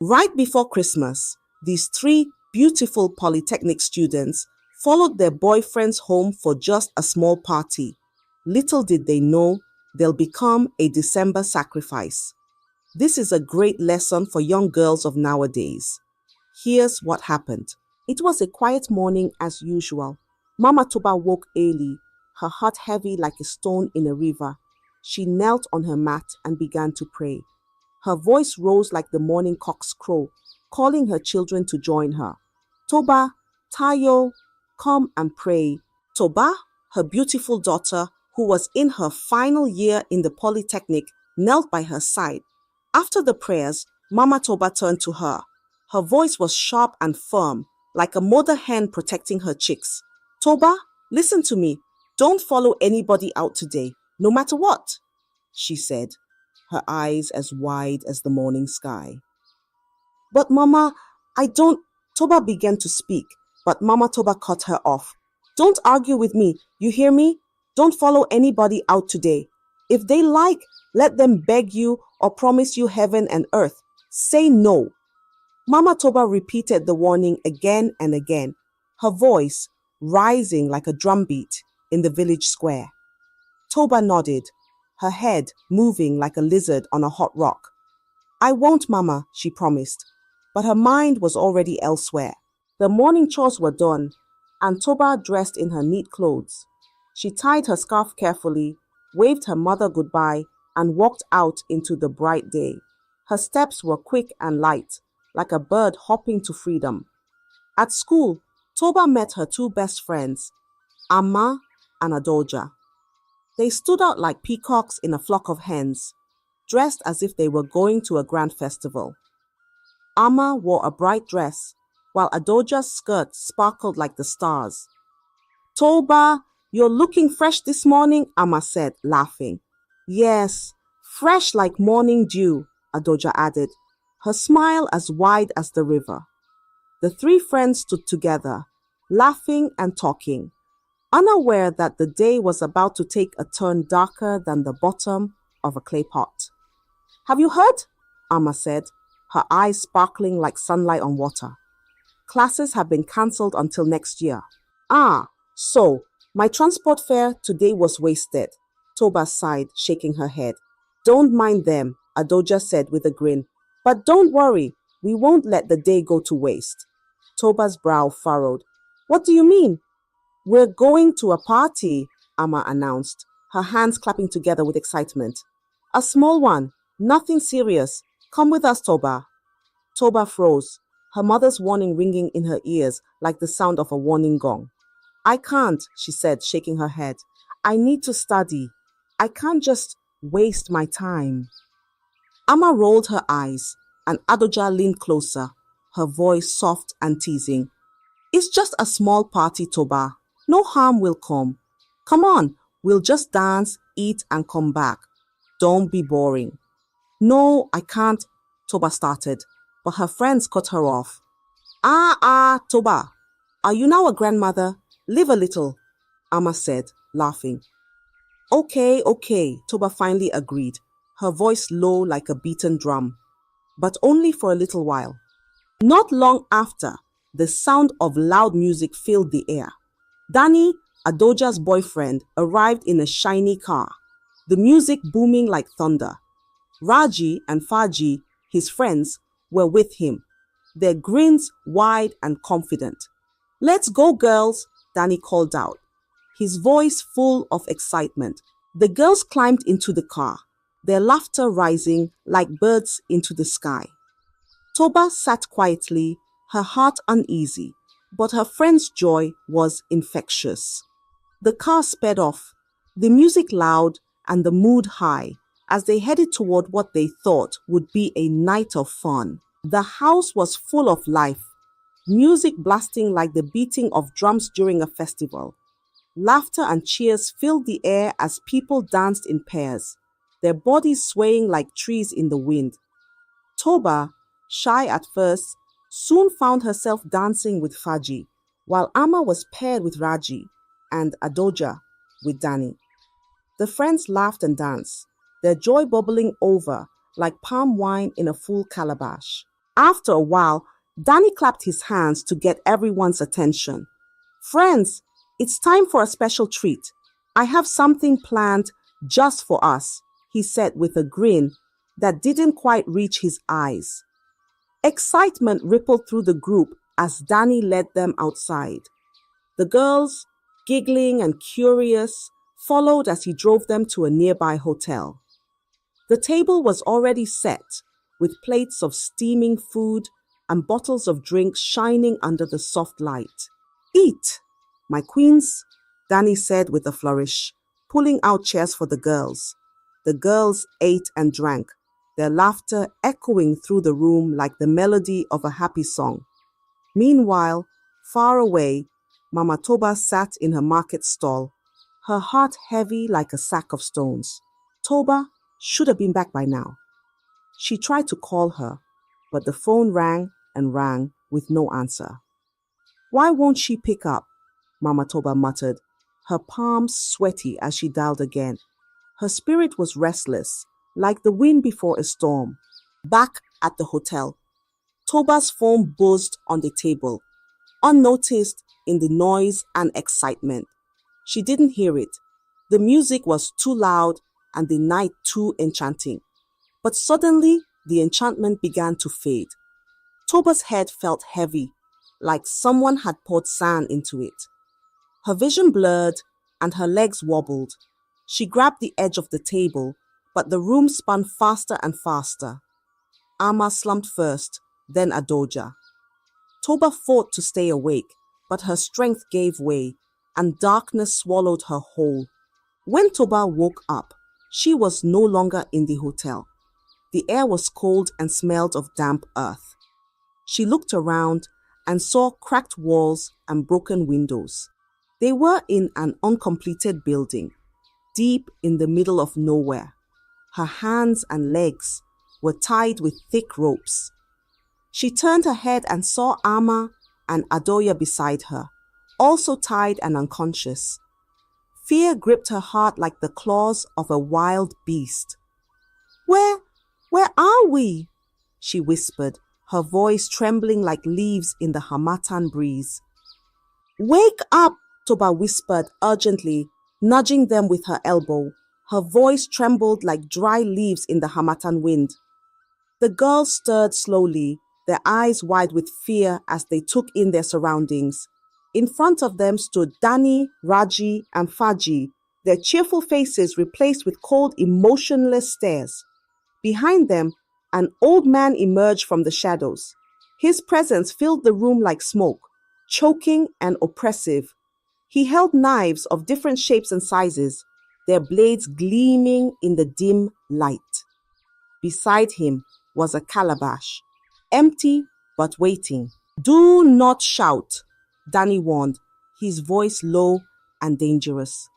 Right before Christmas, these three beautiful Polytechnic students followed their boyfriends home for just a small party. Little did they know they'll become a December sacrifice. This is a great lesson for young girls of nowadays. Here's what happened. It was a quiet morning as usual. Mama Toba woke early, her heart heavy like a stone in a river. She knelt on her mat and began to pray. Her voice rose like the morning cock's crow, calling her children to join her. Toba, Tayo, come and pray. Toba, her beautiful daughter, who was in her final year in the Polytechnic, knelt by her side. After the prayers, Mama Toba turned to her. Her voice was sharp and firm, like a mother hen protecting her chicks. Toba, listen to me. Don't follow anybody out today, no matter what, she said, her eyes as wide as the morning sky. But Mama, I don't. Toba began to speak, but Mama Toba cut her off. Don't argue with me, you hear me? Don't follow anybody out today. If they like, let them beg you or promise you heaven and earth. Say no. Mama Toba repeated the warning again and again, her voice rising like a drumbeat in the village square. Toba nodded, her head moving like a lizard on a hot rock. I won't, Mama, she promised, but her mind was already elsewhere. The morning chores were done, and Toba dressed in her neat clothes. She tied her scarf carefully, waved her mother goodbye, and walked out into the bright day. Her steps were quick and light, like a bird hopping to freedom. At school, Toba met her two best friends, Amma and Adoja. They stood out like peacocks in a flock of hens, dressed as if they were going to a grand festival. Amma wore a bright dress, while Adoja's skirt sparkled like the stars. Toba, you're looking fresh this morning, Amma said, laughing. Yes, fresh like morning dew, Adoja added, her smile as wide as the river. The three friends stood together, laughing and talking, unaware that the day was about to take a turn darker than the bottom of a clay pot. Have you heard? Amma said, her eyes sparkling like sunlight on water. Classes have been cancelled until next year. Ah, so my transport fare today was wasted, Toba sighed, shaking her head. Don't mind them, Adoja said with a grin. But don't worry, we won't let the day go to waste. Toba's brow furrowed. What do you mean? We're going to a party, Amma announced, her hands clapping together with excitement. A small one, nothing serious. Come with us, Toba. Toba froze, her mother's warning ringing in her ears like the sound of a warning gong. I can't, she said, shaking her head. I need to study. I can't just waste my time. Amma rolled her eyes, and Adoja leaned closer, her voice soft and teasing. It's just a small party, Toba. No harm will come. Come on, we'll just dance, eat, and come back. Don't be boring. No, I can't, Toba started, but her friends cut her off. Toba, are you now a grandmother? Live a little, Amma said, laughing. Okay, Toba finally agreed, her voice low like a beaten drum. But only for a little while. Not long after, the sound of loud music filled the air. Danny, Adoja's boyfriend, arrived in a shiny car, the music booming like thunder. Raji and Faji, his friends, were with him, their grins wide and confident. Let's go, girls, Danny called out, his voice full of excitement. The girls climbed into the car, their laughter rising like birds into the sky. Toba sat quietly, her heart uneasy, but her friend's joy was infectious. The car sped off, the music loud and the mood high, as they headed toward what they thought would be a night of fun. The house was full of life, music blasting like the beating of drums during a festival. Laughter and cheers filled the air as people danced in pairs, their bodies swaying like trees in the wind. Toba, shy at first, soon found herself dancing with Faji, while Amma was paired with Raji and Adoja with Danny. The friends laughed and danced, their joy bubbling over like palm wine in a full calabash. After a while, Danny clapped his hands to get everyone's attention. Friends, it's time for a special treat. I have something planned just for us, he said with a grin that didn't quite reach his eyes. Excitement rippled through the group as Danny led them outside. The girls, giggling and curious, followed as he drove them to a nearby hotel. The table was already set, with plates of steaming food and bottles of drinks shining under the soft light. Eat, my queens, Danny said with a flourish, pulling out chairs for the girls. The girls ate and drank, their laughter echoing through the room like the melody of a happy song. Meanwhile, far away, Mama Toba sat in her market stall, her heart heavy like a sack of stones. Toba should have been back by now. She tried to call her, but the phone rang and rang with no answer. Why won't she pick up? Mama Toba muttered, her palms sweaty as she dialed again. Her spirit was restless, like the wind before a storm. Back at the hotel, Toba's phone buzzed on the table, unnoticed in the noise and excitement. She didn't hear it. The music was too loud and the night too enchanting. But suddenly, the enchantment began to fade. Toba's head felt heavy, like someone had poured sand into it. Her vision blurred and her legs wobbled. She grabbed the edge of the table, but the room spun faster and faster. Ama slumped first, then Adoja. Toba fought to stay awake, but her strength gave way, and darkness swallowed her whole. When Toba woke up, she was no longer in the hotel. The air was cold and smelled of damp earth. She looked around and saw cracked walls and broken windows. They were in an uncompleted building, deep in the middle of nowhere. Her hands and legs were tied with thick ropes. She turned her head and saw Ama and Adoya beside her, also tied and unconscious. Fear gripped her heart like the claws of a wild beast. Where are we? She whispered, her voice trembling like leaves in the Hamatan breeze. Wake up, Toba whispered urgently, nudging them with her elbow. Her voice trembled like dry leaves in the Hamatan wind. The girls stirred slowly, their eyes wide with fear as they took in their surroundings. In front of them stood Danny, Raji, and Faji, their cheerful faces replaced with cold, emotionless stares. Behind them, an old man emerged from the shadows. His presence filled the room like smoke, choking and oppressive. He held knives of different shapes and sizes, their blades gleaming in the dim light. Beside him was a calabash, empty but waiting. Do not shout, Danny warned, his voice low and dangerous.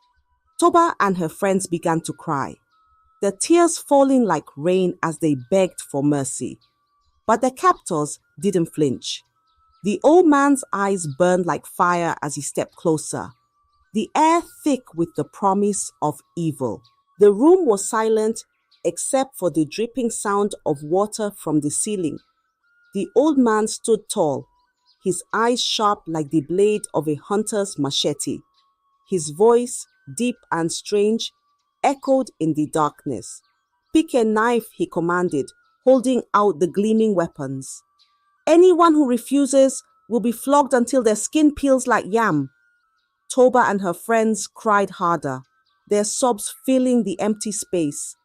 Toba and her friends began to cry, their tears falling like rain as they begged for mercy. But their captors didn't flinch. The old man's eyes burned like fire as he stepped closer, the air thick with the promise of evil. The room was silent except for the dripping sound of water from the ceiling. The old man stood tall, his eyes sharp like the blade of a hunter's machete. His voice, deep and strange, echoed in the darkness. Pick a knife, he commanded, holding out the gleaming weapons. Anyone who refuses will be flogged until their skin peels like yam. Toba and her friends cried harder, their sobs filling the empty space.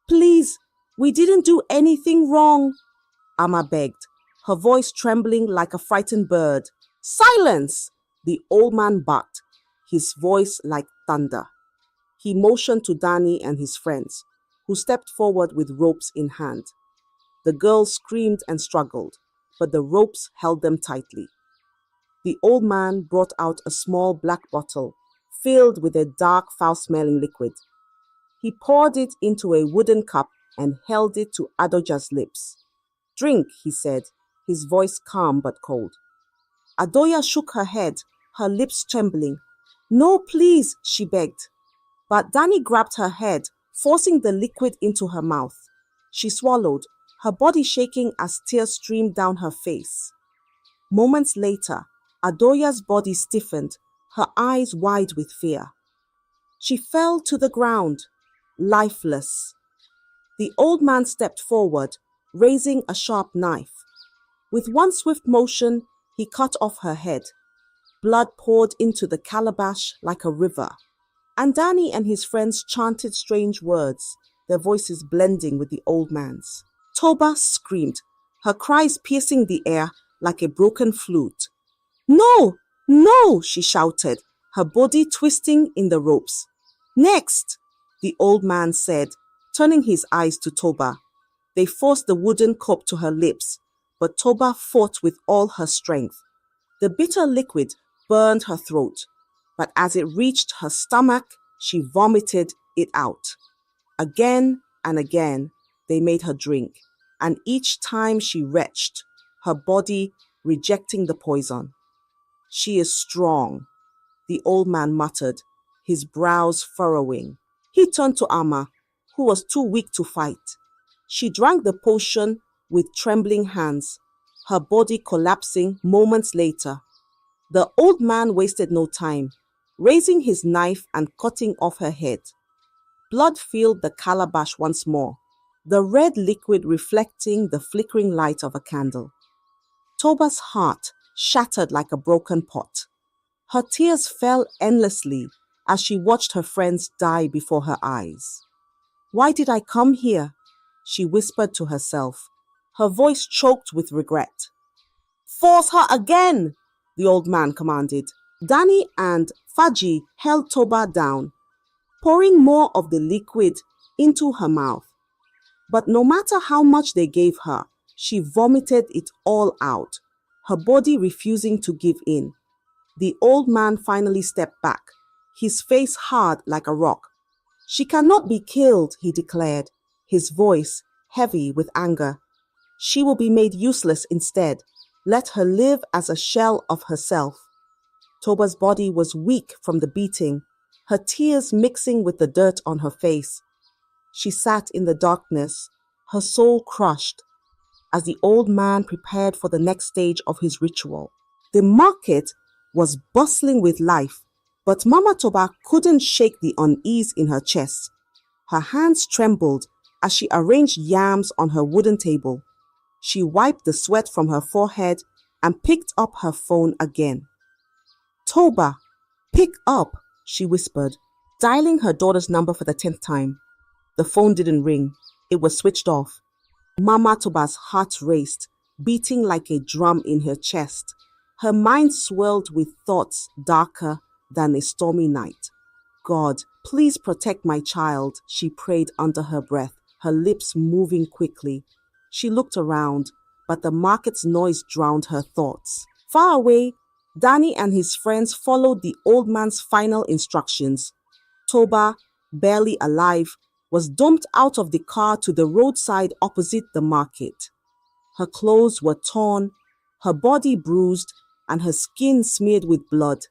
Please, we didn't do anything wrong, Ama begged, her voice trembling like a frightened bird. Silence! The old man barked, his voice like thunder. He motioned to Danny and his friends, who stepped forward with ropes in hand. The girls screamed and struggled, but the ropes held them tightly. The old man brought out a small black bottle filled with a dark, foul-smelling liquid. He poured it into a wooden cup and held it to Adoja's lips. Drink, he said, his voice calm but cold. Adoya shook her head, her lips trembling. No, please, she begged. But Danny grabbed her head, forcing the liquid into her mouth. She swallowed, her body shaking as tears streamed down her face. Moments later, Adoya's body stiffened, her eyes wide with fear. She fell to the ground, lifeless. The old man stepped forward, raising a sharp knife. With one swift motion, he cut off her head. Blood poured into the calabash like a river. Andani and his friends chanted strange words, their voices blending with the old man's. Toba screamed, her cries piercing the air like a broken flute. "No! No!" she shouted, her body twisting in the ropes. "Next!" the old man said, turning his eyes to Toba. They forced the wooden cup to her lips, but Toba fought with all her strength. The bitter liquid burned her throat, but as it reached her stomach, she vomited it out. Again and again, they made her drink, and each time she retched, her body rejecting the poison. "She is strong," the old man muttered, his brows furrowing. He turned to Amma, who was too weak to fight. She drank the potion with trembling hands, her body collapsing moments later. The old man wasted no time, raising his knife and cutting off her head. Blood filled the calabash once more, the red liquid reflecting the flickering light of a candle. Toba's heart shattered like a broken pot. Her tears fell endlessly as she watched her friends die before her eyes. "Why did I come here?" she whispered to herself, her voice choked with regret. "Force her again!" the old man commanded. Danny and Faji held Toba down, pouring more of the liquid into her mouth. But no matter how much they gave her, she vomited it all out, her body refusing to give in. The old man finally stepped back, his face hard like a rock. "She cannot be killed," he declared, his voice heavy with anger. "She will be made useless instead. Let her live as a shell of herself." Toba's body was weak from the beating, her tears mixing with the dirt on her face. She sat in the darkness, her soul crushed, as the old man prepared for the next stage of his ritual. The market was bustling with life, but Mama Toba couldn't shake the unease in her chest. Her hands trembled as she arranged yams on her wooden table. She wiped the sweat from her forehead and picked up her phone again. "Toba, pick up," she whispered, dialing her daughter's number for the 10th time. The phone didn't ring. It was switched off. Mama Toba's heart raced, beating like a drum in her chest. Her mind swirled with thoughts darker than a stormy night. "God, please protect my child," she prayed under her breath, her lips moving quickly. She looked around, but the market's noise drowned her thoughts. Far away, Danny and his friends followed the old man's final instructions. Toba, barely alive, was dumped out of the car to the roadside opposite the market. Her clothes were torn, her body bruised, and her skin smeared with blood.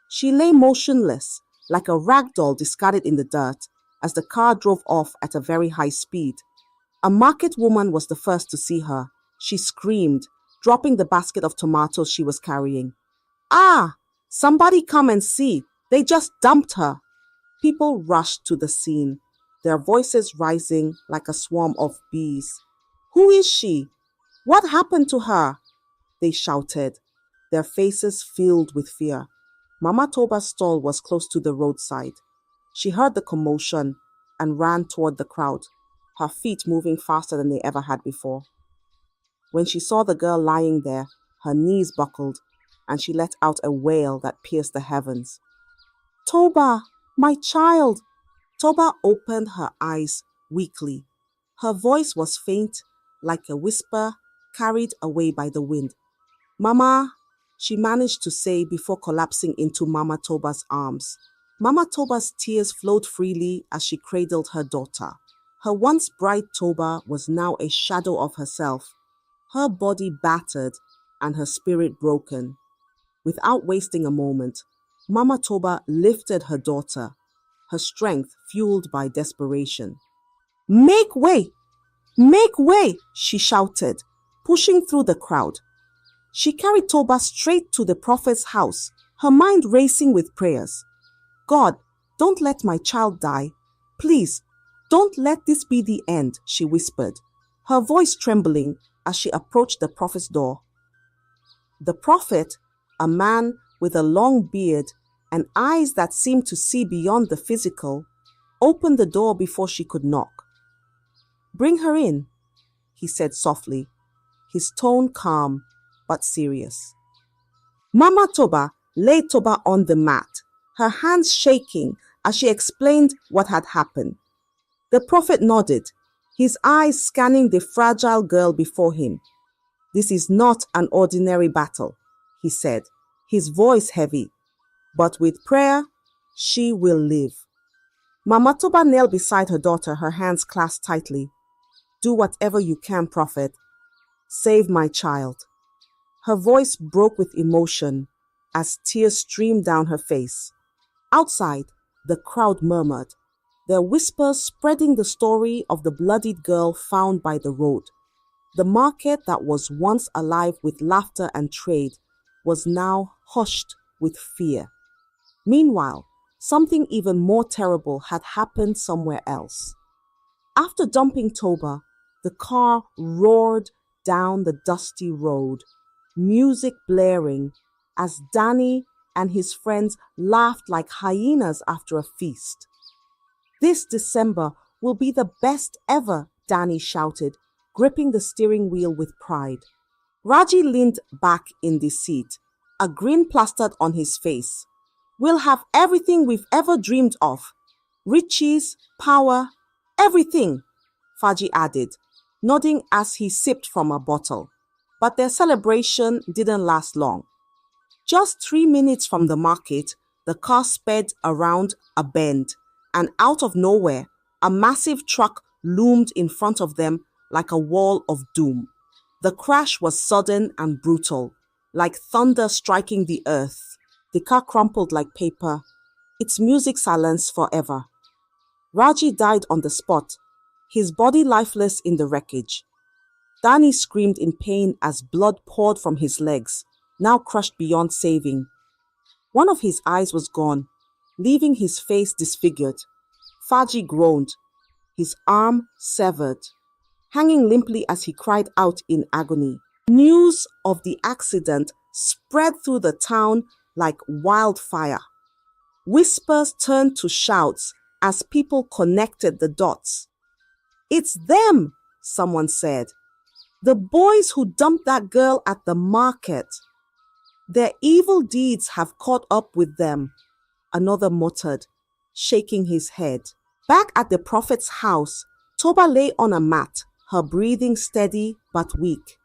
She lay motionless, like a rag doll discarded in the dirt, as the car drove off at a very high speed. A market woman was the first to see her. She screamed, dropping the basket of tomatoes she was carrying. "Ah! Somebody come and see! They just dumped her!" People rushed to the scene, their voices rising like a swarm of bees. "Who is she? What happened to her?" they shouted, their faces filled with fear. Mama Toba's stall was close to the roadside. She heard the commotion and ran toward the crowd, her feet moving faster than they ever had before. When she saw the girl lying there, her knees buckled, and she let out a wail that pierced the heavens. "Toba, my child!" Toba opened her eyes weakly. Her voice was faint, like a whisper carried away by the wind. "Mama," she managed to say before collapsing into Mama Toba's arms. Mama Toba's tears flowed freely as she cradled her daughter. Her once bright Toba was now a shadow of herself, her body battered and her spirit broken. Without wasting a moment, Mama Toba lifted her daughter, her strength fueled by desperation. "Make way!" "Make way!" she shouted, pushing through the crowd. She carried Toba straight to the prophet's house, her mind racing with prayers. "God, don't let my child die. Please, don't let this be the end," she whispered, her voice trembling as she approached the prophet's door. The prophet, a man with a long beard and eyes that seemed to see beyond the physical, opened the door before she could knock. "Bring her in," he said softly, his tone calm but serious. Mama Toba laid Toba on the mat, her hands shaking as she explained what had happened. The prophet nodded, his eyes scanning the fragile girl before him. "This is not an ordinary battle," he said, his voice heavy. "But with prayer, she will live." Mama Toba knelt beside her daughter, her hands clasped tightly. "Do whatever you can, prophet. Save my child." Her voice broke with emotion as tears streamed down her face. Outside, the crowd murmured, their whispers spreading the story of the bloodied girl found by the road. The market that was once alive with laughter and trade was now hushed with fear. Meanwhile, something even more terrible had happened somewhere else. After dumping Toba, the car roared down the dusty road, music blaring as Danny and his friends laughed like hyenas after a feast. "This December will be the best ever," Danny shouted, gripping the steering wheel with pride. Raji leaned back in the seat, a grin plastered on his face. "We'll have everything we've ever dreamed of. Riches, power, everything," Faji added, nodding as he sipped from a bottle. But their celebration didn't last long. Just 3 minutes from the market, the car sped around a bend, and out of nowhere, a massive truck loomed in front of them like a wall of doom. The crash was sudden and brutal, like thunder striking the earth. The car crumpled like paper, its music silenced forever. Raji died on the spot, his body lifeless in the wreckage. Danny screamed in pain as blood poured from his legs, now crushed beyond saving. One of his eyes was gone, leaving his face disfigured. Faji groaned, his arm severed, hanging limply as he cried out in agony. News of the accident spread through the town like wildfire. Whispers turned to shouts as people connected the dots. "It's them," someone said. "The boys who dumped that girl at the market. Their evil deeds have caught up with them," another muttered, shaking his head. Back at the prophet's house, Toba lay on a mat, her breathing steady but weak.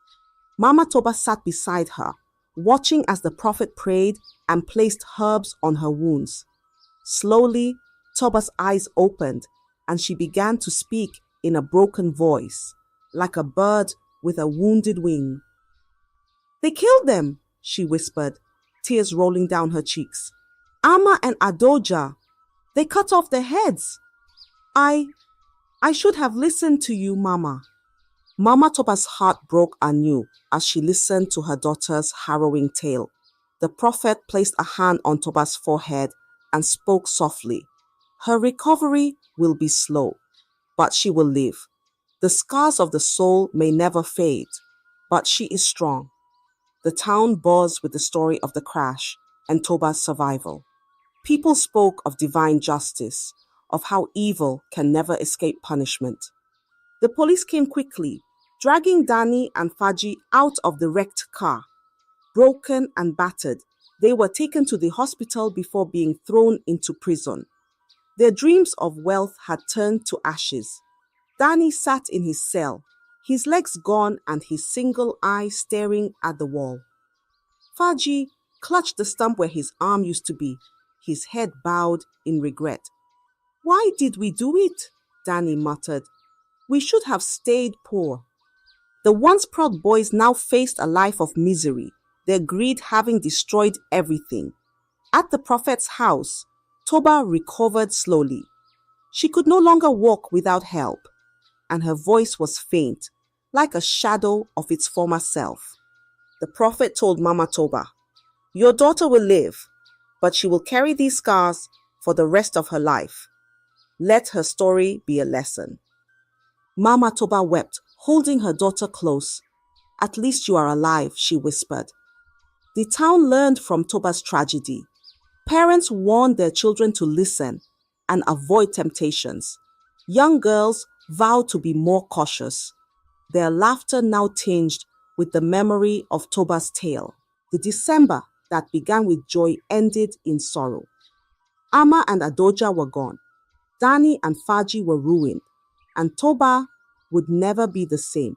Mama Toba sat beside her, watching as the prophet prayed and placed herbs on her wounds. Slowly, Toba's eyes opened and she began to speak in a broken voice, like a bird with a wounded wing. "They killed them," she whispered, tears rolling down her cheeks. "Amma and Adoja, they cut off their heads. I should have listened to you, Mama." Mama Toba's heart broke anew as she listened to her daughter's harrowing tale. The prophet placed a hand on Toba's forehead and spoke softly. "Her recovery will be slow, but she will live. The scars of the soul may never fade, but she is strong." The town buzzed with the story of the crash and Toba's survival. People spoke of divine justice, of how evil can never escape punishment. The police came quickly, dragging Danny and Faji out of the wrecked car. Broken and battered, they were taken to the hospital before being thrown into prison. Their dreams of wealth had turned to ashes. Danny sat in his cell, his legs gone and his single eye staring at the wall. Faji clutched the stump where his arm used to be, his head bowed in regret. "Why did we do it?" Danny muttered. "We should have stayed poor." The once proud boys now faced a life of misery, their greed having destroyed everything. At the prophet's house, Toba recovered slowly. She could no longer walk without help. and her voice was faint, like a shadow of its former self. The prophet told Mama Toba, "Your daughter will live, but she will carry these scars for the rest of her life. Let her story be a lesson." Mama Toba wept, holding her daughter close. "At least you are alive," she whispered. The town learned from Toba's tragedy. Parents warned their children to listen and avoid temptations. Young girls vowed to be more cautious. Their laughter now tinged with the memory of Toba's tale. The December that began with joy ended in sorrow. Amma and Adoja were gone. Dani and Faji were ruined, and Toba would never be the same.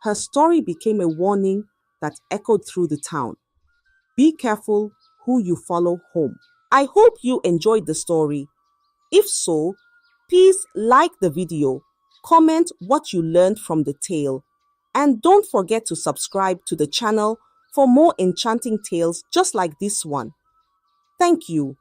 Her story became a warning that echoed through the town. Be careful who you follow home. I hope you enjoyed the story. If so, please like the video, comment what you learned from the tale, and don't forget to subscribe to the channel for more enchanting tales just like this one. Thank you.